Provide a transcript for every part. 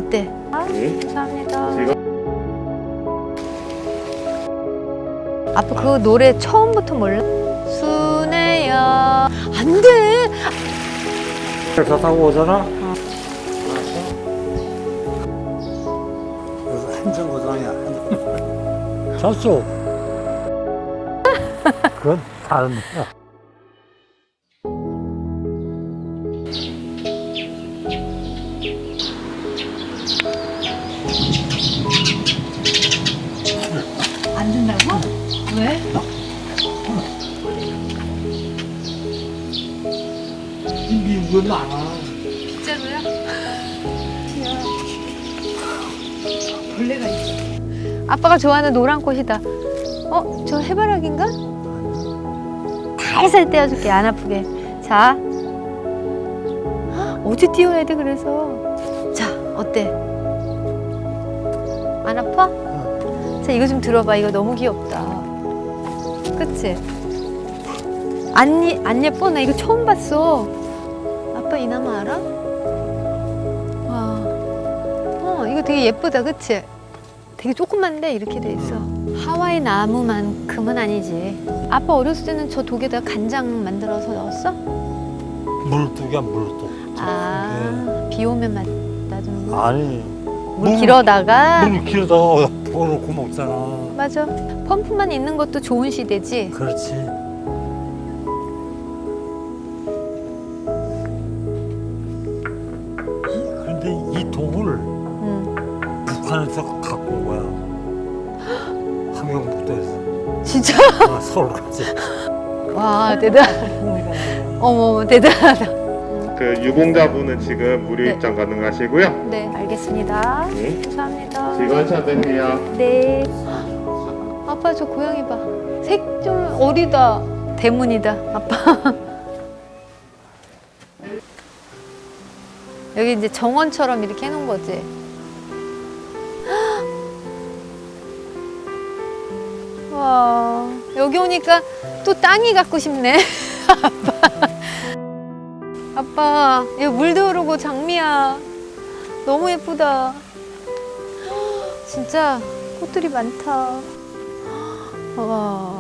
어때? 감사합니다. 아빠 그 노래 처음부터 몰라? 순애야. 안 돼. 차 타고 오잖아. 그래서 한정거장이야. 졌어. 그건 다른 거야. 안 된다고? 왜? 이거 많아. 진짜로요? 벌레가 있어. 아빠가 좋아하는 노란 꽃이다. 저 해바라기인가? 살살 떼어줄게, 안 아프게. 자, 어디 띄워야 돼 그래서. 자, 어때? 안 아파? 자, 이거 좀 들어봐. 이거 너무 귀엽다. 그치? 안 예뻐? 나 이거 처음 봤어. 아빠 이 나무 알아? 와, 이거 되게 예쁘다, 그치? 되게 조그만데 이렇게 돼 있어. 하와이 나무만큼은 아니지. 아빠 어렸을 때는 저 독에다 간장 만들어서 넣었어? 물뚝이야, 물뚝. 비 오면 놔두는 거? 아니. 물 길어다가? 물 길어다가 부어놓고 먹잖아. 맞아. 펌프만 있는 것도 좋은 시대지. 그렇지. 그런데 이 독을 북한에서 갖고 온 거야. 함경북도에서. 진짜? 서울까지. 와, 대단하다. 어머, 대단하다. 그 유공자분은 지금 무료 입장 가능하시고요. 네, 알겠습니다. 네. 감사합니다. 즐거운 차 되세요. 네. 아빠 저 고양이 봐. 색 좀 어리다. 대문이다, 아빠. 여기 이제 정원처럼 이렇게 해놓은 거지. 와, 여기 오니까 또 땅이 갖고 싶네. 아빠, 여기 물도 흐르고 장미야. 너무 예쁘다. 진짜 꽃들이 많다. 와,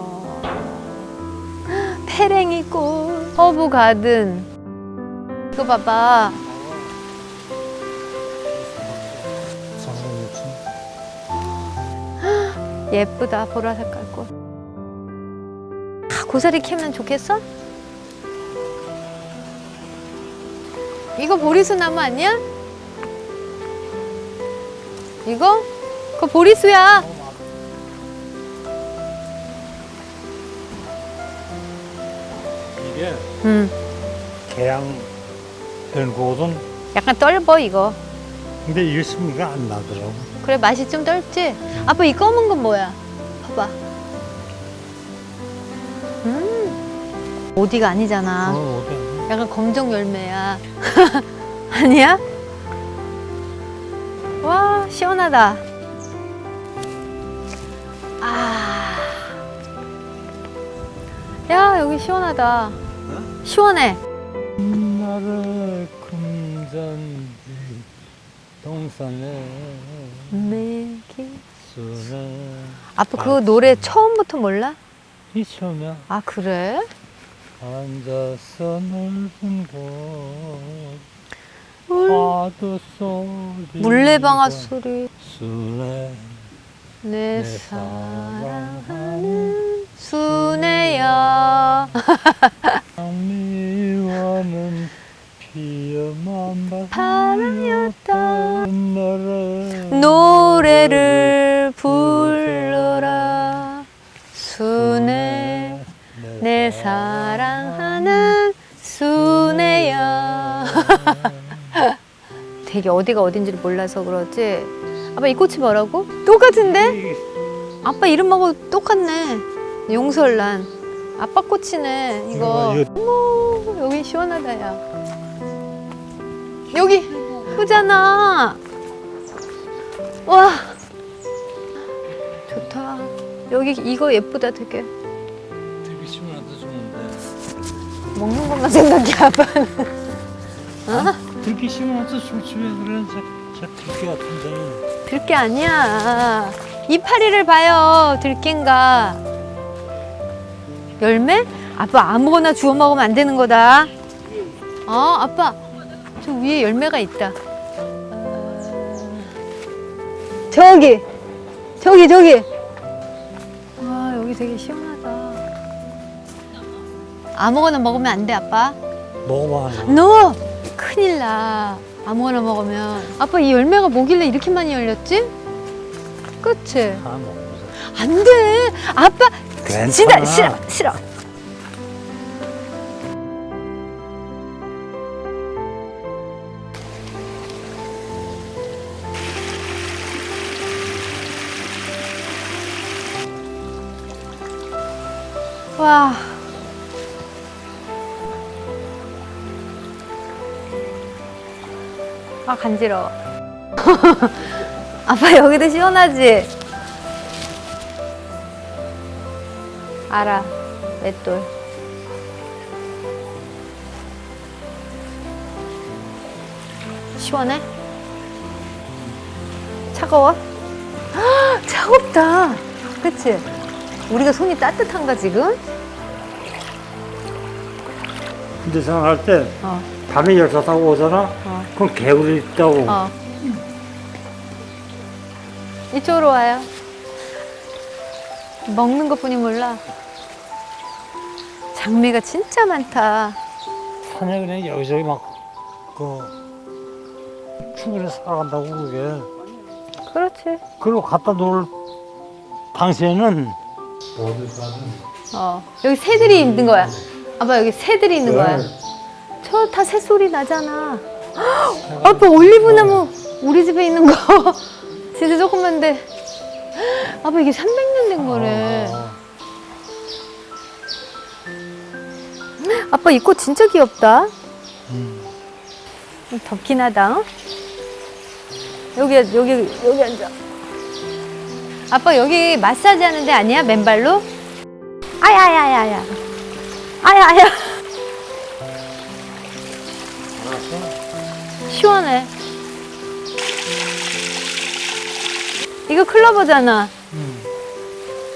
페랭이 꽃, 허브 가든. 이거 봐봐. 예쁘다, 보라 색깔 꽃. 고사리 캐면 좋겠어? 이거 보리수 나무 아니야? 이거? 그거 보리수야. 이게 개양 된 거거든. 약간 떫어 이거. 근데 이게 심리가 안 나더라고. 그래, 맛이 좀 떫지? 아빠 이 검은 건 뭐야? 봐봐. 오디가 아니잖아. 어디? 약간 검정 열매야. 아니야? 와, 시원하다. 야, 여기 시원하다. 시원해. 나를 금잔디 동산에 내게. 술에 아빠 그 노래 처음부터 몰라? 이 처음이야. 아, 그래? 앉아서 넓은 곳 파도 소리 물레방아 소리. 술에 내 사랑하는 순애야. 미워는 피어만 바람이었다. 노래 노래를 불러라. 순애, 내 사랑하는 순애야. 되게 어디가 어딘지를 몰라서 그러지. 아빠 이 꽃이 뭐라고? 똑같은데? 아빠 이름하고 똑같네. 용설란. 아빠 꽃이네 이거. 어머, 여기 시원하다 야. 여기 흐잖아. 와, 좋다. 여기 이거 예쁘다 되게. 되게 시원하다 좋은데. 먹는 것만 생각해 아빠는. 어? 되게 시원하다 좋지 왜 그래. 저 들깨 같은데. 들깨 아니야. 이파리를 봐요. 들깨인가? 열매? 아빠 아무거나 주워 먹으면 안 되는 거다. 아빠 저 위에 열매가 있다. 저기. 와 여기 되게 시원하다. 아무거나 먹으면 안 돼 아빠. 먹어봐. 너 큰일 나. 아무거나 먹으면. 아빠 이 열매가 뭐길래 이렇게 많이 열렸지? 그치? 다 먹어보자. 안 돼. 아빠 괜찮아. 싫어. 와. 아 간지러워. 아빠 여기도 시원하지? 알아. 맷돌. 시원해? 차가워? 차갑다. 그치? 우리가 손이 따뜻한가 지금? 근데 생각할 때 어. 밤에 열차 타고 오잖아? 어. 그럼 개구리 있다고. 이쪽으로 와요. 먹는 것뿐이 몰라. 장미가 진짜 많다. 산에 그냥 여기저기 충분히 살아간다고 그게. 그렇지. 그리고 갖다 놓을 당시에는 여기 새들이 있는 거야. 아빠 여기 새들이 있는 거야. 저 다 새소리 나잖아. 헉, 아빠 올리브나무 우리 집에 있는 거 진짜 조그만데. 아빠 이게 300년 된 거래. 아빠 이 꽃 진짜 귀엽다. 덥긴 하다. 어? 여기 앉아. 아빠 여기 마사지 하는 데 아니야? 맨발로? 아야야야야. 아야야. 시원해. 이거 클로버잖아.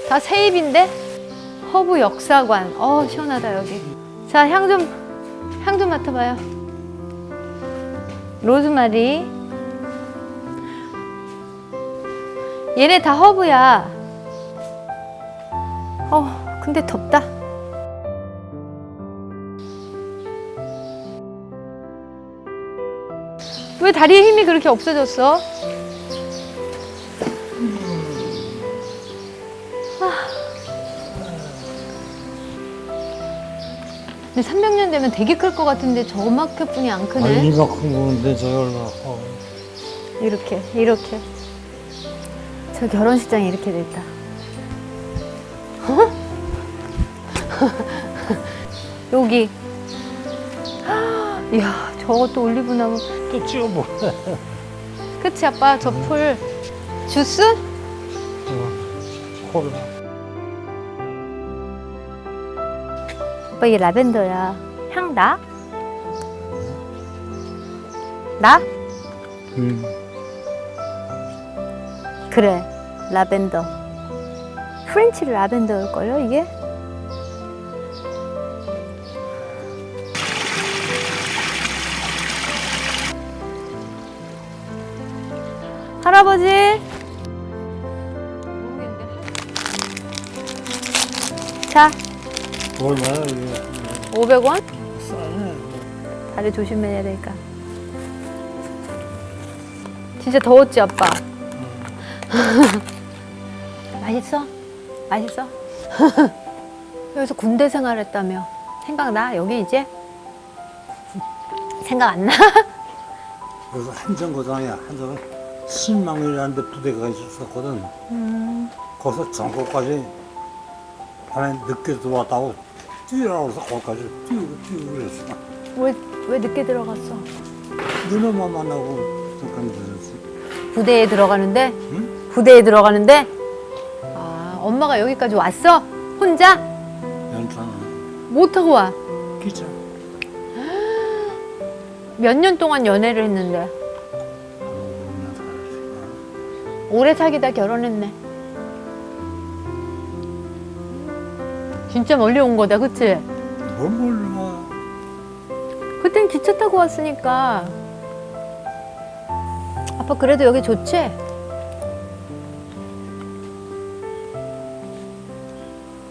다 세입인데? 허브 역사관. 시원하다 여기. 자, 향 좀 맡아봐요. 로즈마리. 얘네 다 허브야. 근데 덥다. 왜 다리에 힘이 그렇게 없어졌어? 근데 300년 되면 되게 클 것 같은데 저만큼뿐이 안 크네. 아니 이만큼 거는데 저 얼마. 이렇게. 저 결혼식장이 이렇게 됐다. 여기. 이야, 저것도 올리브나무. 또 찍어보래. 그치, 아빠? 저 풀. 주스? 콜라. 아빠, 이게 라벤더야. 향 나? 나? 그래, 라벤더. 프렌치 라벤더일걸요, 이게? 할아버지? 자, 얼마야 이게? 500원? 싸네. 다리 조심해야 되니까. 진짜 더웠지, 아빠? 맛있어? 맛있어? 여기서 군대 생활했다며. 생각나? 여기 이제? 생각 안 나? 그래서 한정거장이야. 한정은 신망리라는 데 부대가 있었거든. 거기서 전국까지 밤에 늦게 들어왔다고 뛰라고 해서 거기까지 뛰고 그랬어. 왜 늦게 들어갔어? 너네만 만나고 잠깐 늦었어. 부대에 들어가는데? 응? 부대에 들어가는데? 아, 엄마가 여기까지 왔어? 혼자? 연차는 뭐 타고 와? 기차. 몇 년 동안 연애를 했는데? 오래 사귀다 결혼했네. 진짜 멀리 온 거다, 그치? 뭘 몰라. 그땐 기차 타고 왔으니까. 아빠 그래도 여기 좋지?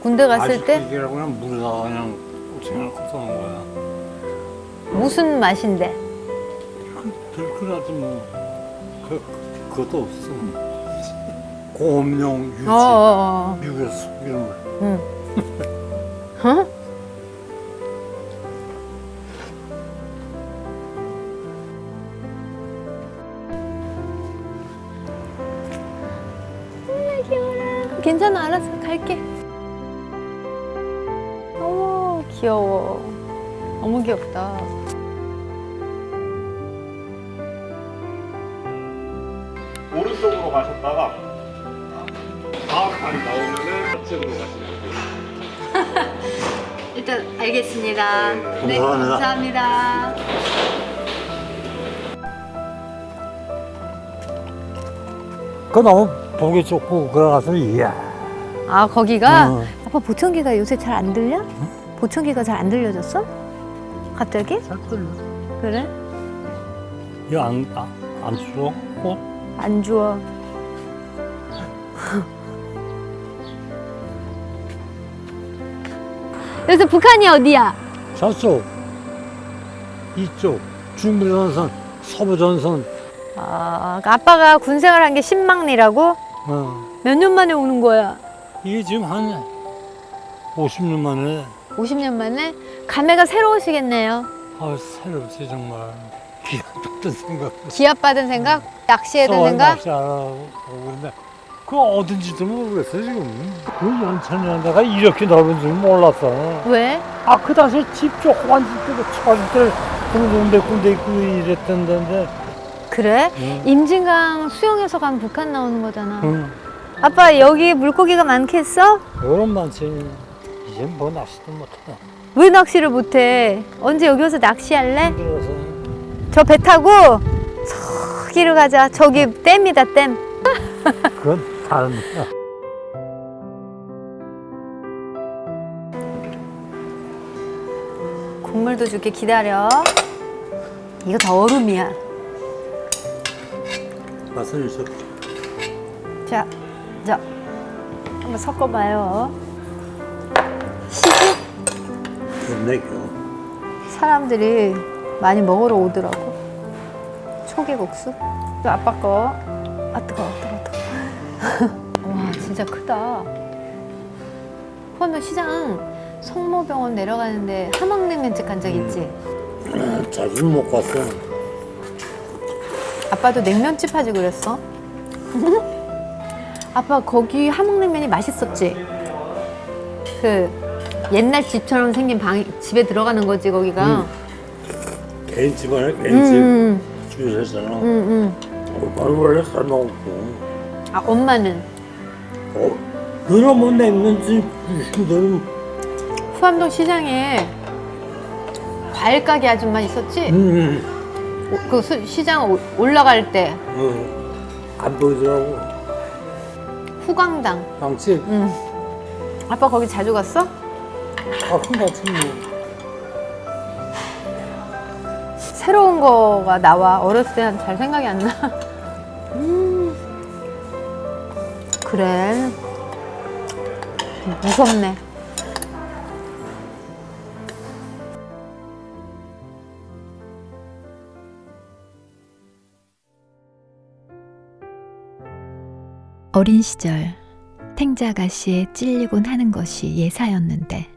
군대 갔을 때 아직이라고 그냥 물에다가 그냥 오징어를 걷어놓은 거야. 무슨 맛인데? 들그라도 뭐 그것도 없어. 고음용 유지. 미국에서 소기름을. 응. 어? 귀여워라. 괜찮아, 알았어, 갈게. 어머, 귀여워. 너무 귀엽다. 오른쪽으로 가셨다가 다음판이 나오면은 좌측으로 가시면 돼요. 일단 알겠습니다. 네, 감사합니다. 감사합니다. 그 너무 보기 좋고 그래가서 이야. 아, 거기가? 어. 아빠 보청기가 요새 잘 안 들려? 보청기가 잘 안 들려졌어? 갑자기? 잘 들려. 그래? 이안 추워? 꽃? 안 주워. 그래서 북한이 어디야? 저쪽, 이쪽, 중부전선, 서부전선. 아, 아빠가 군 생활한 게 신망리라고? 몇 년 만에 오는 거야? 이게 지금 한 50년 만에. 50년 만에? 감회가 새로우시겠네요. 아, 새롭지 정말. 기합받은 생각. 기합받은 생각? 낚시해둔 생각? 낚시 안 하고 그런데 그 어딘지도 모르겠어 지금. 그 연천이라는 데가 이렇게 넓은 줄 몰랐어. 왜? 아, 그 당시에 집 조그만 집들고 처갓집들 군데 있고 이랬던 데인데. 그래? 응. 임진강 수영해서 가면 북한 나오는 거잖아. 응. 아빠 여기 물고기가 많겠어? 요런 많지. 이제 뭐 낚시도 못해. 왜 낚시를 못해? 언제 여기 와서 낚시할래? 힘들어서. 저 배 타고 저기로 가자. 저기 댐이다, 댐. 그건 다른 거야. 국물도 줄게, 기다려. 이거 다 얼음이야. 맛은 있어. 자, 한번 섞어봐요. 시집 근데 사람들이 많이 먹으러 오더라고. 초계국수. 또 아빠 거. 아, 뜨거워. 와, 진짜 크다. 그러면 시장 성모병원 내려가는데 함흥냉면집 간 적 있지? 자주 못 갔어. 아빠도 냉면집 하지 그랬어? 아빠 거기 함흥냉면이 맛있었지? 그 옛날 집처럼 생긴 집에 들어가는 거지 거기가. 개인집 안에 개인집 응. 주셨잖아. 응. 원래 삶아먹고. 아, 엄마는? 너는 뭐 냉면집 너는. 후암동 시장에 과일 가게 아줌마 있었지? 그 시장 올라갈 때 안 보이더라고. 후광당. 빵집. 응. 아빠 거기 자주 갔어? 가끔 같이 뭐. 새로운 거가 나와. 어렸을 때 잘 생각이 안 나. 그래. 무섭네. 어린 시절 탱자 아가씨에 찔리곤 하는 것이 예사였는데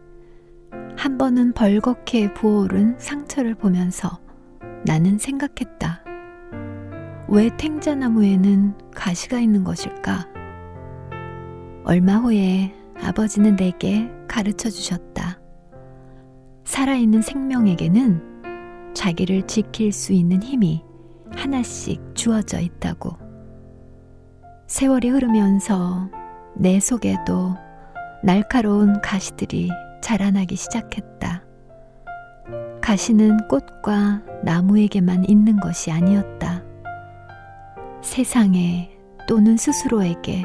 한 번은 벌겋게 부어오른 상처를 보면서 나는 생각했다. 왜 탱자나무에는 가시가 있는 것일까? 얼마 후에 아버지는 내게 가르쳐 주셨다. 살아있는 생명에게는 자기를 지킬 수 있는 힘이 하나씩 주어져 있다고. 세월이 흐르면서 내 속에도 날카로운 가시들이 자라나기 시작했다. 가시는 꽃과 나무에게만 있는 것이 아니었다. 세상에 또는 스스로에게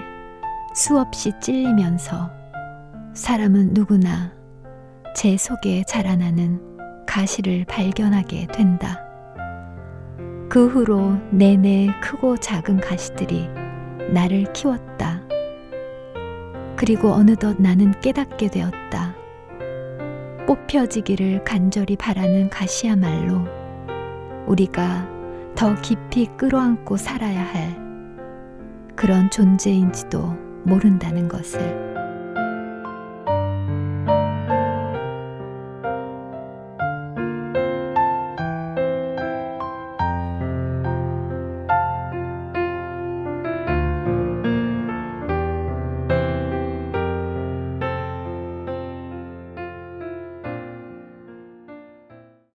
수없이 찔리면서 사람은 누구나 제 속에 자라나는 가시를 발견하게 된다. 그 후로 내내 크고 작은 가시들이 나를 키웠다. 그리고 어느덧 나는 깨닫게 되었다. 뽑혀지기를 간절히 바라는 가시야말로 우리가 더 깊이 끌어안고 살아야 할 그런 존재인지도 모른다는 것을.